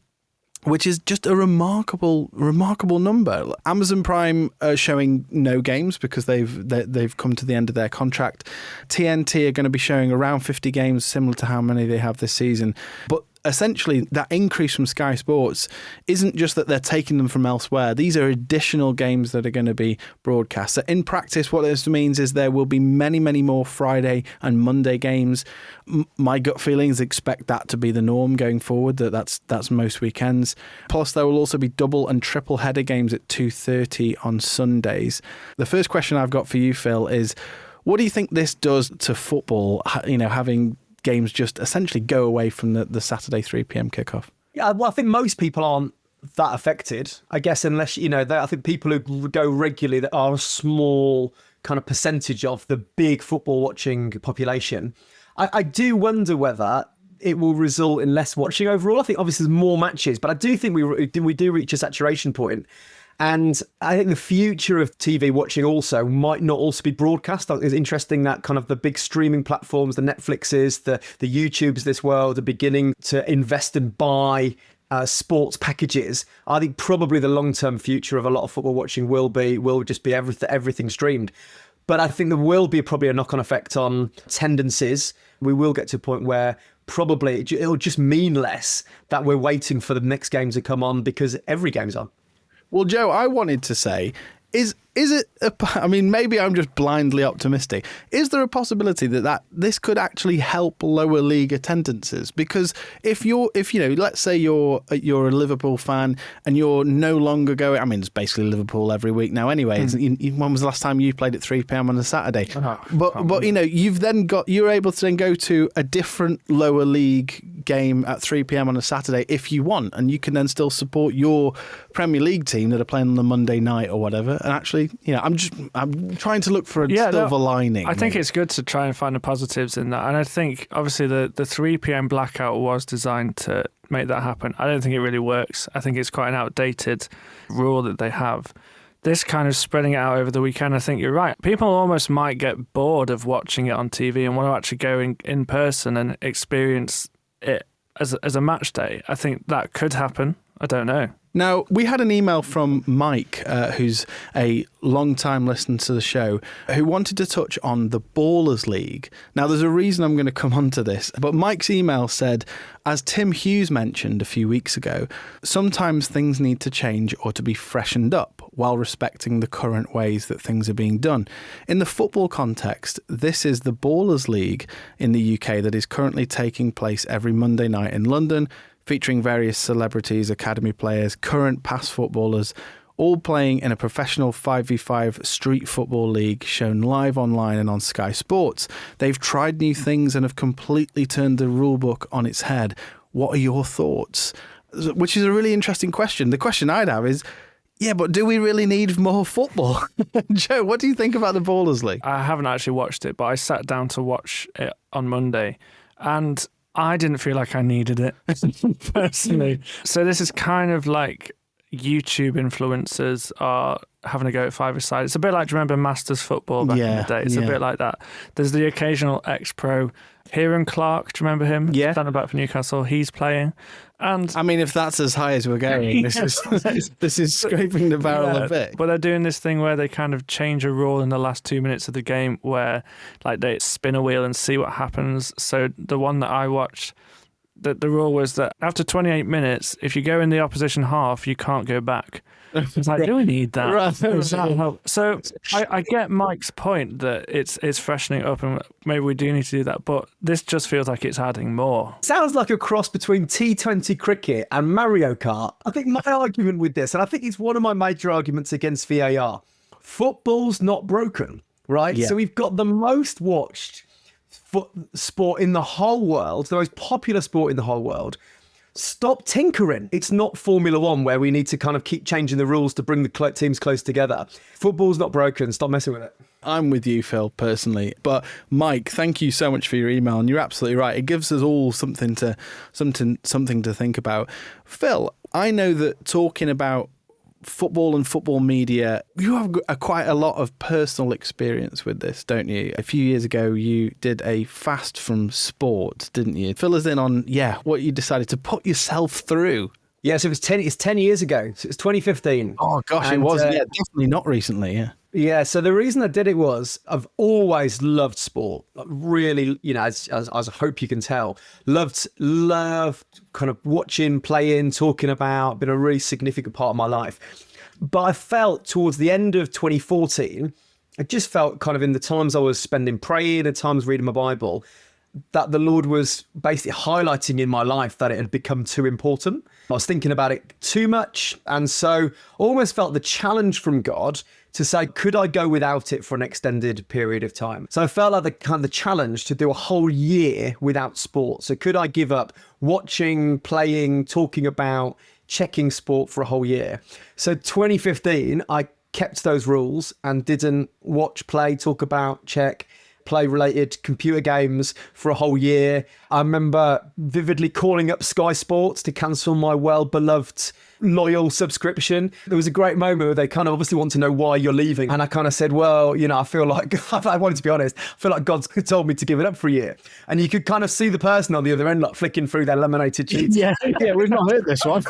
Which is just a remarkable number. Amazon Prime are showing no games because they've come to the end of their contract. TNT are going to be showing around 50 games, similar to how many they have this season. But essentially, that increase from Sky Sports isn't just that they're taking them from elsewhere. These are additional games that are going to be broadcast. So in practice, what this means is there will be many, many more Friday and Monday games. My gut feelings expect that to be the norm going forward, that's most weekends. Plus, there will also be double and triple header games at 2:30 on Sundays. The first question I've got for you, Phil, is what do you think this does to football, having games just essentially go away from the Saturday 3 p.m. kickoff? Yeah, well, I think most people aren't that affected, I guess, unless, I think people who go regularly that are a small kind of percentage of the big football watching population. I do wonder whether it will result in less watching overall. I think obviously there's more matches, but I do think we do reach a saturation point. And I think the future of TV watching also might not also be broadcast. It's interesting that kind of the big streaming platforms, the Netflixes, the YouTubes of this world are beginning to invest and buy sports packages. I think probably the long-term future of a lot of football watching will just be everything streamed. But I think there will be probably a knock-on effect on tendencies. We will get to a point where probably it'll just mean less that we're waiting for the next game to come on because every game's on. Well, Joe, I wanted to say, Is it? I mean, maybe I'm just blindly optimistic. Is there a possibility that this could actually help lower league attendances? Because if let's say you're a Liverpool fan and you're no longer going. I mean, it's basically Liverpool every week now. Anyway, when was the last time you played at 3 p.m. on a Saturday? But you're able to then go to a different lower league game at 3 p.m. on a Saturday if you want, and you can then still support your Premier League team that are playing on the Monday night or whatever. And actually, I'm trying to look for a silver lining. I think it's good to try and find the positives in that. And I think obviously the 3 p.m. blackout was designed to make that happen. I don't think it really works. I think it's quite an outdated rule that they have. This kind of spreading it out over the weekend, I think you're right. People almost might get bored of watching it on TV and want to actually go in person and experience it as a match day. I think that could happen. I don't know. Now, we had an email from Mike, who's a long-time listener to the show, who wanted to touch on the Ballers League. Now, there's a reason I'm going to come on to this, but Mike's email said, as Tim Hughes mentioned a few weeks ago, sometimes things need to change or to be freshened up while respecting the current ways that things are being done. In the football context, this is the Ballers League in the UK that is currently taking place every Monday night in London, featuring various celebrities, academy players, current past footballers, all playing in a professional 5v5 street football league shown live online and on Sky Sports. They've tried new things and have completely turned the rulebook on its head. What are your thoughts? Which is a really interesting question. The question I'd have is, but do we really need more football? Joe, what do you think about the Ballers League? I haven't actually watched it, but I sat down to watch it on Monday, and I didn't feel like I needed it, personally. So this is kind of like YouTube influencers are having a go at five-a-side. It's a bit like, do you remember Masters Football back in the day? It's a bit like that. There's the occasional ex-pro. Kieran Clark, do you remember him? Yeah. Standing back for Newcastle. He's playing. And I mean, if that's as high as we're going, this is scraping the barrel a bit. But they're doing this thing where they kind of change a rule in the last 2 minutes of the game where like they spin a wheel and see what happens. So the one that I watched, the rule was that after 28 minutes, if you go in the opposition half, you can't go back. It's like, do we need that? Right. So I get Mike's point that it's freshening up and maybe we do need to do that, but this just feels like it's adding more. Sounds like a cross between T20 cricket and Mario Kart. I think my argument with this, and I think it's one of my major arguments against VAR, football's not broken, right? Yeah. So we've got the most watched sport in the whole world, the most popular sport in the whole world. Stop tinkering. It's not Formula One where we need to kind of keep changing the rules to bring the teams close together. Football's not broken. Stop messing with it. I'm with you, Phil, personally. But Mike, thank you so much for your email. And you're absolutely right. It gives us all something to think about. Phil, I know that talking about football and football media, you have quite a lot of personal experience with this, don't you? A few years ago, you did a fast from sport, didn't you? Fill us in on, what you decided to put yourself through. Yes, it's 10 years ago. So it's 2015. Oh, gosh, it was. Definitely not recently, Yeah, so the reason I did it was I've always loved sport. Like really, as I hope you can tell, loved kind of watching, playing, talking about, been a really significant part of my life. But I felt towards the end of 2014, I just felt kind of in the times I was spending praying and times reading my Bible, that the Lord was basically highlighting in my life that it had become too important. I was thinking about it too much. And so I almost felt the challenge from God to say, could I go without it for an extended period of time? So I felt like the challenge to do a whole year without sport. So could I give up watching, playing, talking about, checking sport for a whole year? So 2015, I kept those rules and didn't watch, play, talk about, check, play related computer games for a whole year. I remember vividly calling up Sky Sports to cancel my well-beloved loyal subscription. There was a great moment where they kind of obviously want to know why you're leaving. And I kind of said, well, I feel like, I wanted to be honest, I feel like God's told me to give it up for a year. And you could kind of see the person on the other end, like flicking through their laminated sheets. Yeah, we've not heard this one.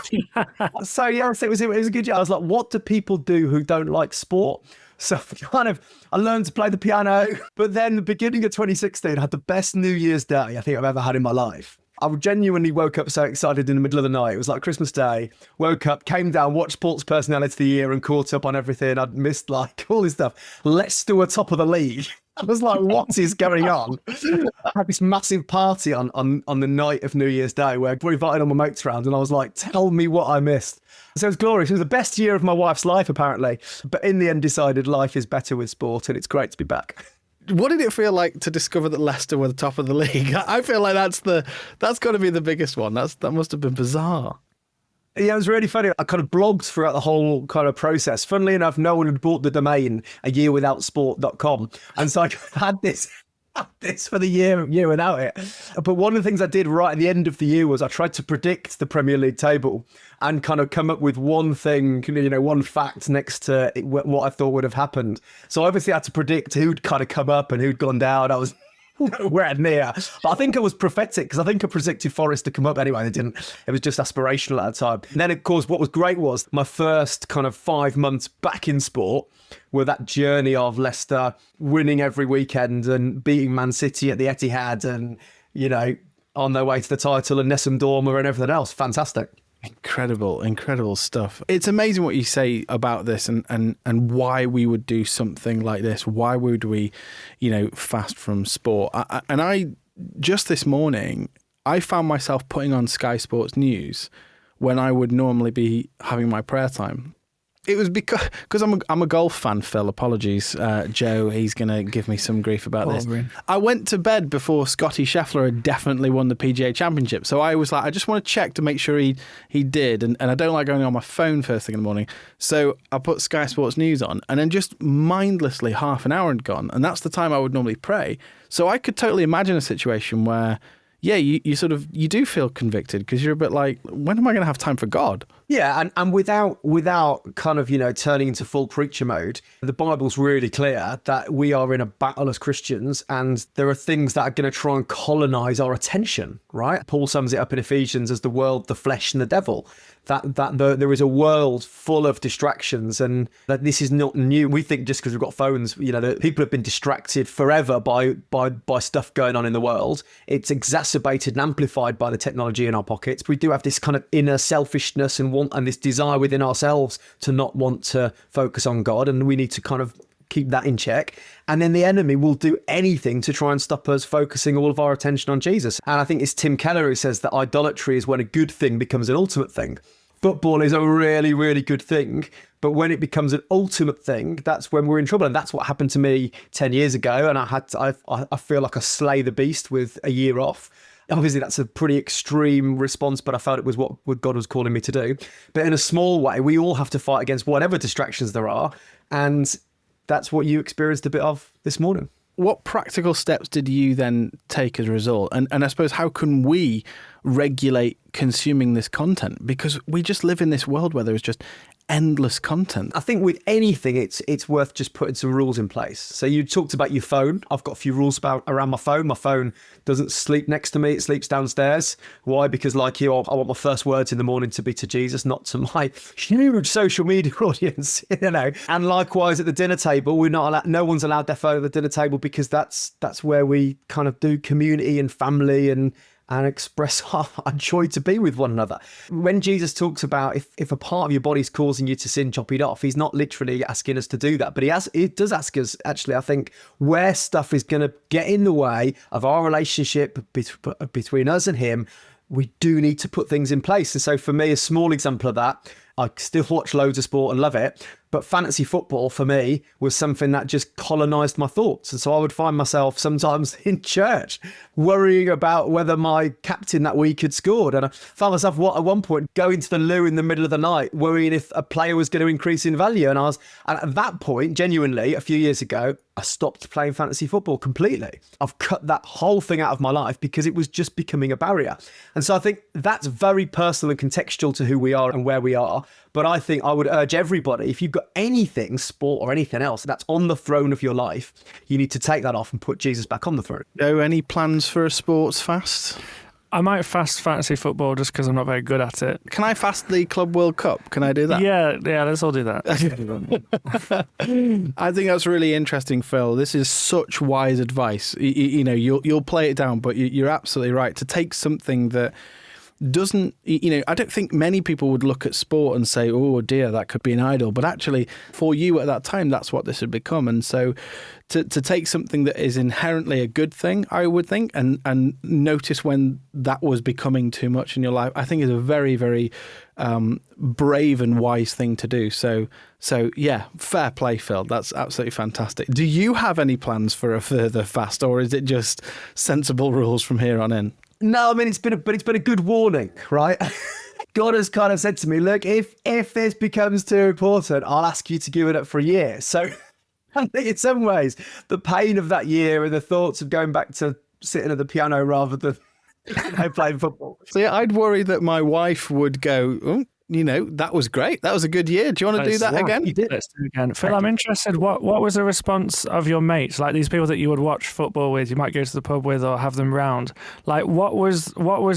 So it was a good year. I was like, what do people do who don't like sport? So I learned to play the piano. But then the beginning of 2016, I had the best New Year's Day I think I've ever had in my life. I genuinely woke up so excited in the middle of the night. It was like Christmas Day. Woke up, came down, watched Sports Personality of the Year and caught up on everything. I'd missed like all this stuff. Leicester were top of the league. I was like, what is going on? I had this massive party on the night of New Year's Day where we invited all my mates around and I was like, tell me what I missed. So it was glorious. It was the best year of my wife's life, apparently. But in the end, decided life is better with sport and it's great to be back. What did it feel like to discover that Leicester were the top of the league? I feel like that's got to be the biggest one. That must have been bizarre. Yeah, it was really funny. I kind of blogged throughout the whole kind of process. Funnily enough, no one had bought the domain ayearwithoutsport.com. And so I had this for the year without it. But one of the things I did right at the end of the year was I tried to predict the Premier League table and kind of come up with one thing, one fact next to what I thought would have happened. So obviously I had to predict who'd kind of come up and who'd gone down. I was nowhere near. But I think it was prophetic because I think I predicted Forest to come up anyway. They didn't. It was just aspirational at the time. And then, of course, what was great was my first kind of 5 months back in sport were that journey of Leicester winning every weekend and beating Man City at the Etihad and, on their way to the title and Nessun Dorma and everything else. Fantastic. Incredible stuff. It's amazing what you say about this and why we would do something like this. Why would we, fast from sport? I just this morning, I found myself putting on Sky Sports News when I would normally be having my prayer time. It was because I'm a golf fan, Phil. Apologies, Joe. He's going to give me some grief about this. I went to bed before Scotty Scheffler had definitely won the PGA Championship. So I was like, I just want to check to make sure he did. And I don't like going on my phone first thing in the morning. So I put Sky Sports News on and then just mindlessly half an hour had gone. And that's the time I would normally pray. So I could totally imagine a situation where, yeah, you do feel convicted because you're a bit like, when am I going to have time for God? Yeah, and without kind of, turning into full preacher mode, the Bible's really clear that we are in a battle as Christians and there are things that are going to try and colonize our attention, right? Paul sums it up in Ephesians as the world, the flesh and the devil. There is a world full of distractions and that this is not new. We think just because we've got phones, that people have been distracted forever by stuff going on in the world. It's exacerbated and amplified by the technology in our pockets. We do have this kind of inner selfishness and this desire within ourselves to not want to focus on God, and we need to kind of keep that in check. And then the enemy will do anything to try and stop us focusing all of our attention on Jesus. And I think it's Tim Keller who says that idolatry is when a good thing becomes an ultimate thing. Football is a really, really good thing, but when it becomes an ultimate thing, that's when we're in trouble. And that's what happened to me 10 years ago. And I feel like I slay the beast with a year off. Obviously, that's a pretty extreme response, but I felt it was what God was calling me to do. But in a small way, we all have to fight against whatever distractions there are. And that's what you experienced a bit of this morning. What practical steps did you then take as a result? And I suppose, how can we regulate consuming this content? Because we just live in this world where there's just endless content. I think with anything, it's worth just putting some rules in place. So you talked about your phone. I've got a few rules around my phone. My phone doesn't sleep next to me. It sleeps downstairs. Why? Because like you, I want my first words in the morning to be to Jesus, not to my huge social media audience, And likewise at the dinner table, we're not allowed, no one's allowed their phone at the dinner table because that's where we kind of do community and family and express our joy to be with one another. When Jesus talks about if a part of your body's causing you to sin, chop it off, he's not literally asking us to do that. But he does ask us, actually, I think, where stuff is going to get in the way of our relationship between us and him, we do need to put things in place. And so for me, a small example of that, I still watch loads of sport and love it, but fantasy football for me was something that just colonized my thoughts. And so I would find myself sometimes in church worrying about whether my captain that week had scored. And I found myself at one point going to the loo in the middle of the night, worrying if a player was going to increase in value. And at that point, genuinely, a few years ago, I stopped playing fantasy football completely. I've cut that whole thing out of my life because it was just becoming a barrier. And so I think that's very personal and contextual to who we are and where we are. But I think I would urge everybody, if you've got anything, sport or anything else, that's on the throne of your life, you need to take that off and put Jesus back on the throne. Joe, any plans for a sports fast? I might fast fantasy football just because I'm not very good at it. Can I fast the Club World Cup? Can I do that? Yeah, let's all do that. I think that's really interesting, Phil. This is such wise advice. You'll play it down, but you're absolutely right. To take something that doesn't, I don't think many people would look at sport and say, oh dear, that could be an idol. But actually, for you at that time, that's what this had become. And so to take something that is inherently a good thing, I would think, and notice when that was becoming too much in your life, I think is a very, very brave and wise thing to do. So yeah, fair play, Phil. That's absolutely fantastic. Do you have any plans for a further fast, or is it just sensible rules from here on in? No, I mean, it's been a good warning, right? God has kind of said to me, look, if this becomes too important, I'll ask you to give it up for a year. So I think in some ways, the pain of that year and the thoughts of going back to sitting at the piano rather than playing football. So yeah, I'd worry that my wife would go, oh, that was great. That was a good year. Do you want to do that again? You did. Let's do it again. Phil, I'm interested. What was the response of your mates? Like these people that you would watch football with, you might go to the pub with or have them round. Like what was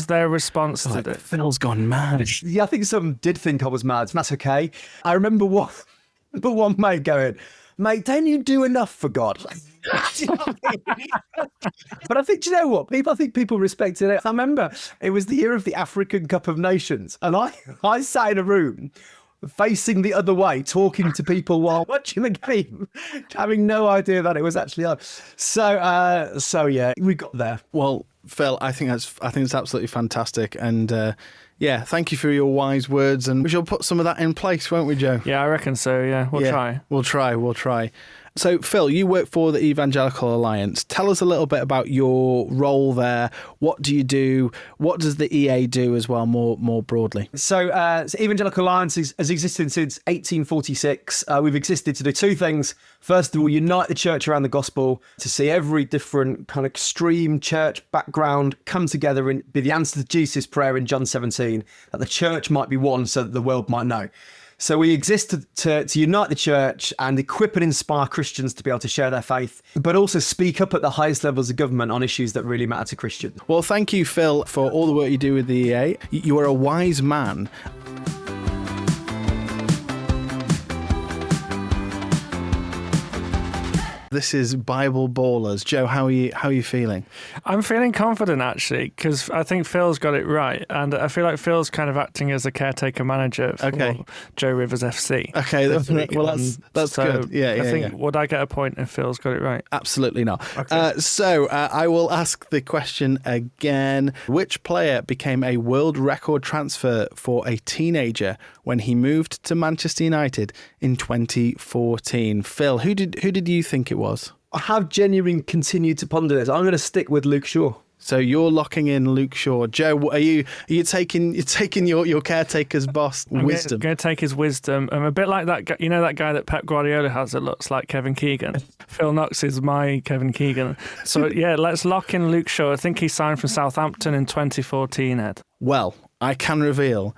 their response to it? Phil's gone mad. Yeah, I think some did think I was mad. And that's okay. I remember one mate going, mate, don't you do enough for God? But I think, do you know what? I think people respected it. I remember it was the year of the African Cup of Nations, and I sat in a room facing the other way, talking to people while watching the game, having no idea that it was actually on. So yeah, we got there. Well, Phil, I think it's absolutely fantastic, and yeah, thank you for your wise words, and we shall put some of that in place, won't we, Joe? Yeah, I reckon so. Yeah, we'll try. We'll try. So, Phil, you work for the Evangelical Alliance. Tell us a little bit about your role there. What do you do? What does the EA do as well, more broadly? So Evangelical Alliance has existed since 1846. We've existed to do two things. First of all, unite the church around the gospel, to see every different kind of extreme church background come together and be the answer to Jesus' prayer in John 17, that the church might be one so that the world might know. So we exist to unite the church and equip and inspire Christians to be able to share their faith, but also speak up at the highest levels of government on issues that really matter to Christians. Well, thank you, Phil, for all the work you do with the EA. You are a wise man. This is Bible Ballers. Joe, how are you feeling? I'm feeling confident, actually, because I think Phil's got it right. And I feel like Phil's kind of acting as a caretaker manager for Joe Rivers FC. Okay, well, that's so good. Yeah, I think, would I get a point if Phil's got it right? Absolutely not. Okay. So I will ask the question again. Which player became a world record transfer for a teenager when he moved to Manchester United in 2014? Phil, who did you think it was? I have genuinely continued to ponder this. I'm going to stick with Luke Shaw. So you're locking in Luke Shaw. Joe, are you taking your caretaker's boss wisdom? I'm going to take his wisdom. I'm a bit like that guy, that guy that Pep Guardiola has that looks like Kevin Keegan. Phil Knox is my Kevin Keegan. So yeah, let's lock in Luke Shaw. I think he signed from Southampton in 2014, Ed. Well, I can reveal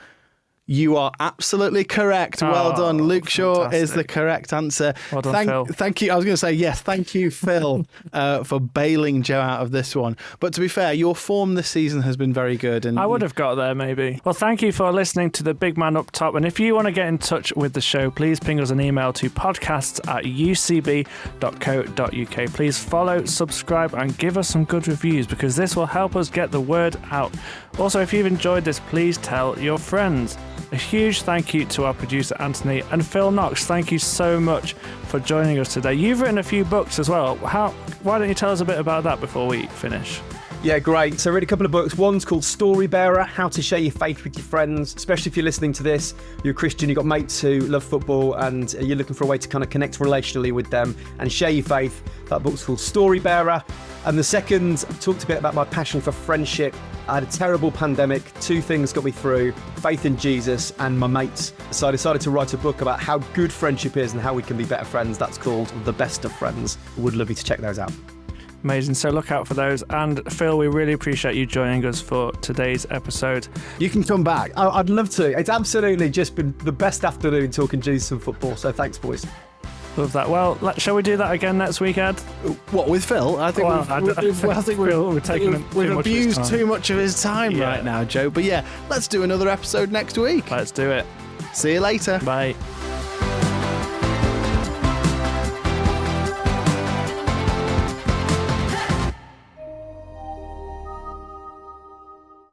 you are absolutely correct. Well done. Luke Shaw is the correct answer. Well done, Phil. Thank you. I was going to say, yes, thank you, Phil, for bailing Joe out of this one. But to be fair, your form this season has been very good. And I would have got there, maybe. Well, thank you for listening to The Big Man Up Top. And if you want to get in touch with the show, please ping us an email to podcasts@ucb.co.uk. Please follow, subscribe, and give us some good reviews, because this will help us get the word out. Also, if you've enjoyed this, please tell your friends. A huge thank you to our producer, Anthony, and Phil Knox. Thank you so much for joining us today. You've written a few books as well. Why don't you tell us a bit about that before we finish? Yeah, great. So I read a couple of books. One's called Story Bearer, How to Share Your Faith with Your Friends, especially if you're listening to this, you're a Christian, you've got mates who love football, and you're looking for a way to kind of connect relationally with them and share your faith. That book's called Story Bearer. And the second, I talked a bit about my passion for friendship. I had a terrible pandemic. Two things got me through: faith in Jesus and my mates. So I decided to write a book about how good friendship is and how we can be better friends. That's called The Best of Friends. Would love you to check those out. Amazing. So look out for those. And Phil, we really appreciate you joining us for today's episode. You can come back. I'd love to. It's absolutely just been the best afternoon talking Jesus and football. So thanks, boys. Love that. Well, shall we do that again next week, Ed? What, with Phil? I think Well, I think we're taking we've too much of his abused time. too much of his time Yeah. right now, Joe. But yeah, let's do another episode next week. Let's do it. See you later. Bye.